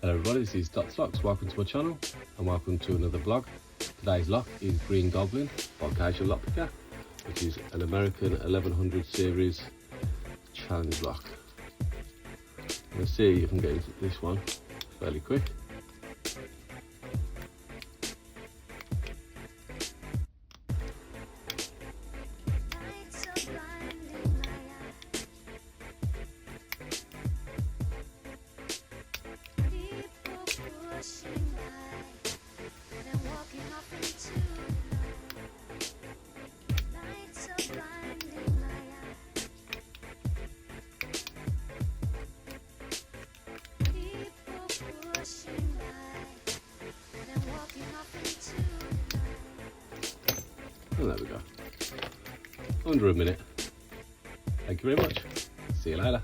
Hello everybody, this is Dot's Locks. Welcome to my channel and welcome to another vlog. Today's lock is Green Goblin by Occasion Lockpicker, which is an American 1100 series challenge lock. Let's see if I can get into this one fairly quick. And there we go. Under a minute. Thank you very much. See you later.